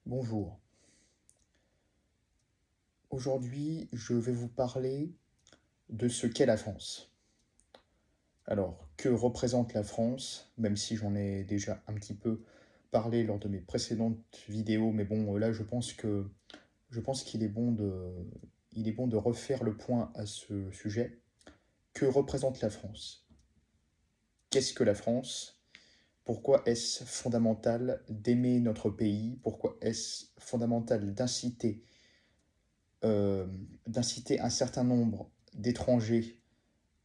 Bonjour. Aujourd'hui, je vais vous parler de ce qu'est la France. Alors, que représente la France, même si j'en ai déjà un petit peu parlé lors de mes précédentes vidéos, mais bon, là, je pense il est bon de refaire le point à ce sujet. Que représente la France? Qu'est-ce que la France? Pourquoi est-ce fondamental d'aimer notre pays? Pourquoi est-ce fondamental euh, d'inciter un certain nombre d'étrangers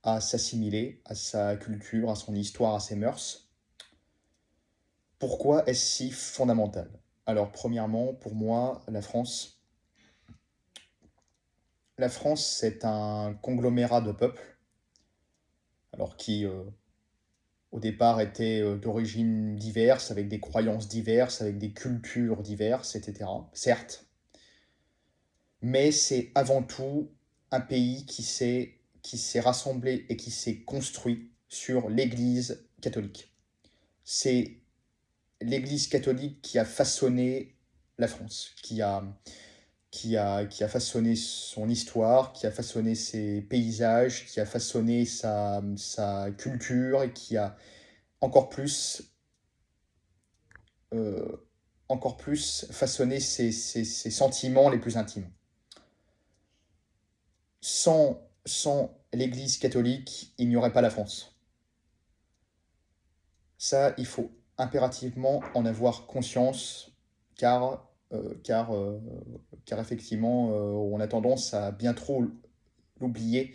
à s'assimiler à sa culture, à son histoire, à ses mœurs? Pourquoi est-ce si fondamental? Alors, premièrement, pour moi, la France, c'est un conglomérat de peuples, alors qui, au départ, étaient d'origines diverses, avec des croyances diverses, avec des cultures diverses, etc. Certes, mais c'est avant tout un pays qui s'est rassemblé et qui s'est construit sur l'Église catholique. C'est l'Église catholique qui a façonné la France, qui a façonné son histoire, qui a façonné ses paysages, qui a façonné sa culture et qui a encore plus, euh, encore plus façonné ses sentiments les plus intimes. Sans l'Église catholique, il n'y aurait pas la France. Ça, il faut impérativement en avoir conscience, car, euh, car, euh, car effectivement, on a tendance à bien trop l'oublier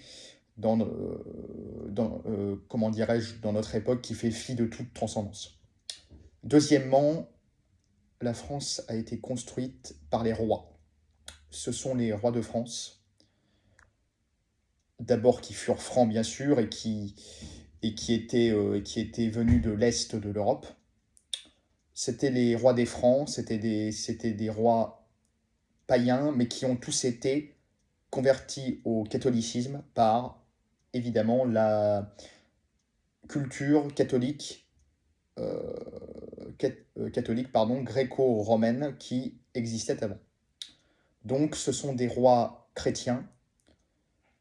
comment dirais-je, dans notre époque qui fait fi de toute transcendance. Deuxièmement, la France a été construite par les rois. Ce sont les rois de France, d'abord qui furent francs bien sûr qui étaient venus de l'Est de l'Europe. C'était les rois des Francs, c'était des rois païens, mais qui ont tous été convertis au catholicisme par, évidemment, la culture catholique, euh, catholique pardon, gréco-romaine qui existait avant. Donc ce sont des rois chrétiens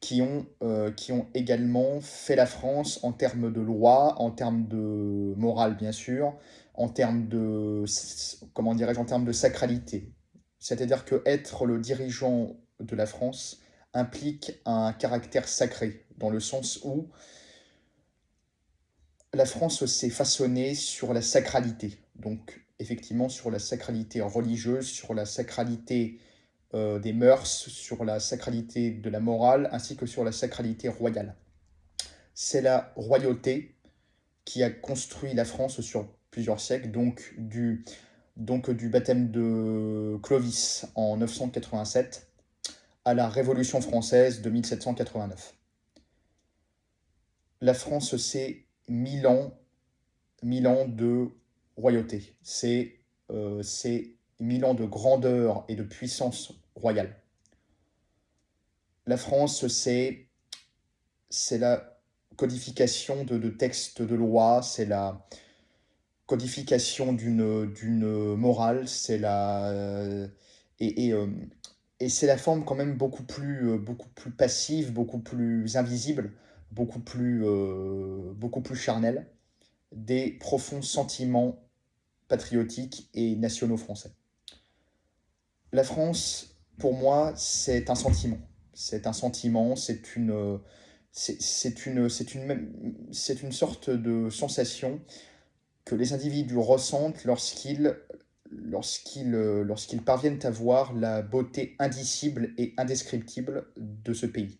qui ont également fait la France en termes de loi, en termes de morale bien sûr, en termes de, comment dirais-je, en termes de sacralité. C'est-à-dire que être le dirigeant de la France implique un caractère sacré, dans le sens où la France s'est façonnée sur la sacralité. Donc effectivement sur la sacralité religieuse, sur la sacralité des mœurs, sur la sacralité de la morale, ainsi que sur la sacralité royale. C'est la royauté qui a construit la France sur plusieurs siècles, donc du baptême de Clovis en 987 à la Révolution française de 1789. La France, c'est 1000 ans de royauté. C'est 1000 ans de grandeur et de puissance royale. La France, c'est la codification de textes de loi, c'est la codification d'une morale, et, et, euh, et c'est la forme quand même beaucoup plus passive, beaucoup plus invisible, beaucoup plus charnelle des profonds sentiments patriotiques et nationaux français. La France, pour moi, c'est un sentiment. C'est un sentiment, c'est une sorte de sensation que les individus ressentent lorsqu'ils parviennent à voir la beauté indicible et indescriptible de ce pays.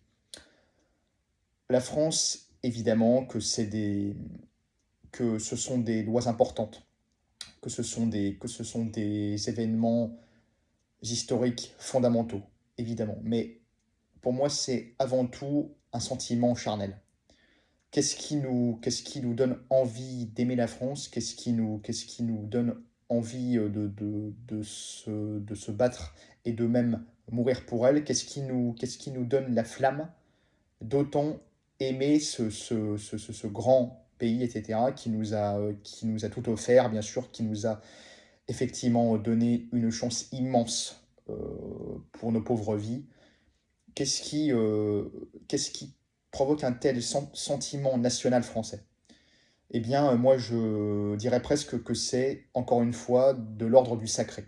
La France, évidemment, que ce sont des lois importantes, que ce sont des événements historiques fondamentaux, évidemment. Mais pour moi, c'est avant tout un sentiment charnel. Qu'est-ce qui nous donne envie d'aimer la France? Qu'est-ce qui nous donne envie de se battre et de même mourir pour elle? Qu'est-ce qui nous donne la flamme d'autant aimer ce grand pays, etc., qui nous a tout offert, bien sûr, effectivement donner une chance immense pour nos pauvres vies, qu'est-ce qui provoque un tel sentiment national français? Eh bien, moi, je dirais presque que c'est, encore une fois, de l'ordre du sacré.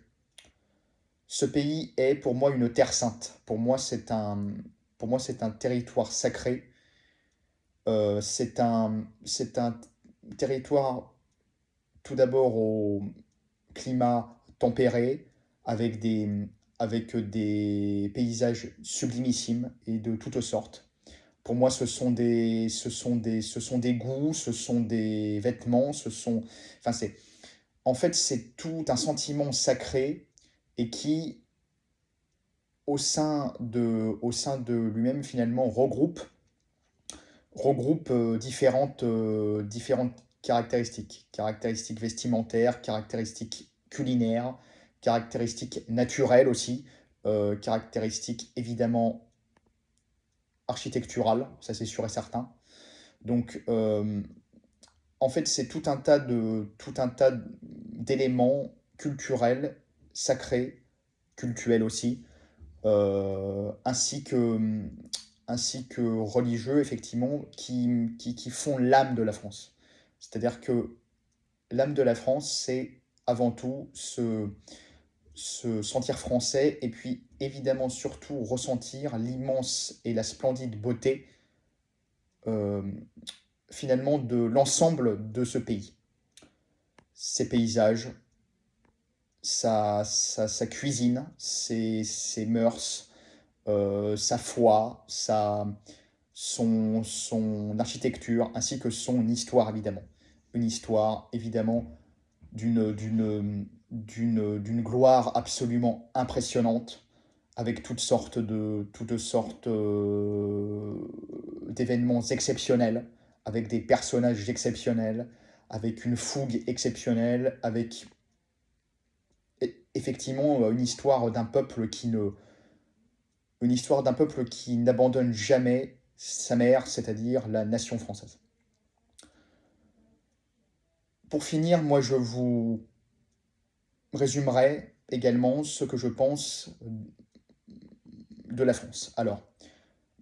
Ce pays est pour moi une terre sainte. Pour moi, c'est un territoire sacré. C'est un territoire tout d'abord au climat tempéré, avec avec des paysages sublimissimes et de toutes sortes. Pour moi, ce sont des goûts, ce sont des vêtements, enfin, en fait, c'est tout un sentiment sacré et qui, au sein de lui-même, finalement, regroupe différentes caractéristiques. Caractéristiques vestimentaires, caractéristiques culinaires, caractéristiques naturelles aussi, caractéristiques évidemment architecturales, ça c'est sûr et certain. Donc, en fait, c'est tout un tas d'éléments culturels, sacrés, cultuels aussi, euh, ainsi que, ainsi que religieux, effectivement, qui font l'âme de la France. C'est-à-dire que l'âme de la France, c'est avant tout se sentir français et puis évidemment surtout ressentir l'immense et la splendide beauté euh, finalement de l'ensemble de ce pays. Ses paysages, sa cuisine, ses mœurs, sa foi, son architecture, ainsi que son histoire, évidemment. Une histoire, évidemment, d'une gloire absolument impressionnante, avec toutes sortes d'événements exceptionnels, avec des personnages exceptionnels, avec une fougue exceptionnelle, avec effectivement une histoire d'un peuple qui n'abandonne jamais sa mère, c'est-à-dire la nation française. Pour finir, moi je vous résumerai également ce que je pense de la France. Alors,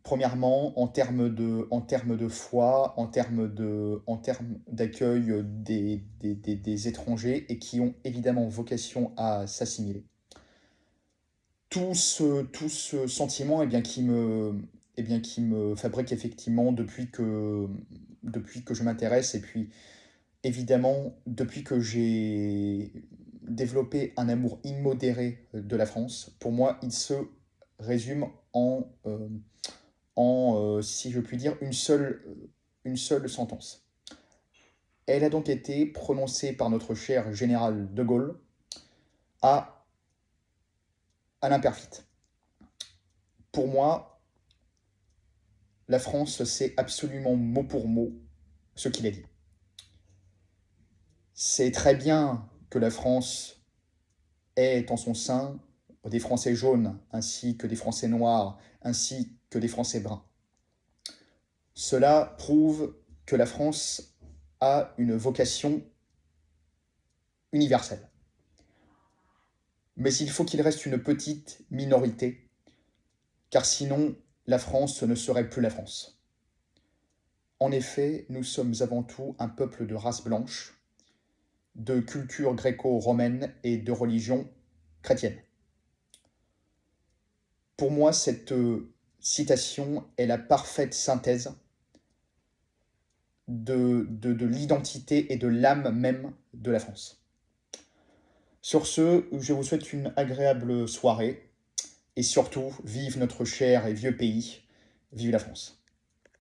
premièrement, en termes de foi, en termes d'accueil des étrangers et qui ont évidemment vocation à s'assimiler. Tout ce sentiment qui me fabrique effectivement depuis que je m'intéresse et puis évidemment depuis que j'ai développé un amour immodéré de la France. Pour moi, il se résume si je puis dire, une seule sentence. Elle a donc été prononcée par notre cher général de Gaulle à Alain Perfit. Pour moi, la France, c'est absolument mot pour mot ce qu'il a dit. C'est très bien que la France ait en son sein des Français jaunes, ainsi que des Français noirs, ainsi que des Français bruns. Cela prouve que la France a une vocation universelle. Mais il faut qu'il reste une petite minorité, car sinon la France ne serait plus la France. En effet, nous sommes avant tout un peuple de race blanche, de culture gréco-romaine et de religion chrétienne. Pour moi, cette citation est la parfaite synthèse de l'identité et de l'âme même de la France. Sur ce, je vous souhaite une agréable soirée et surtout, vive notre cher et vieux pays, vive la France.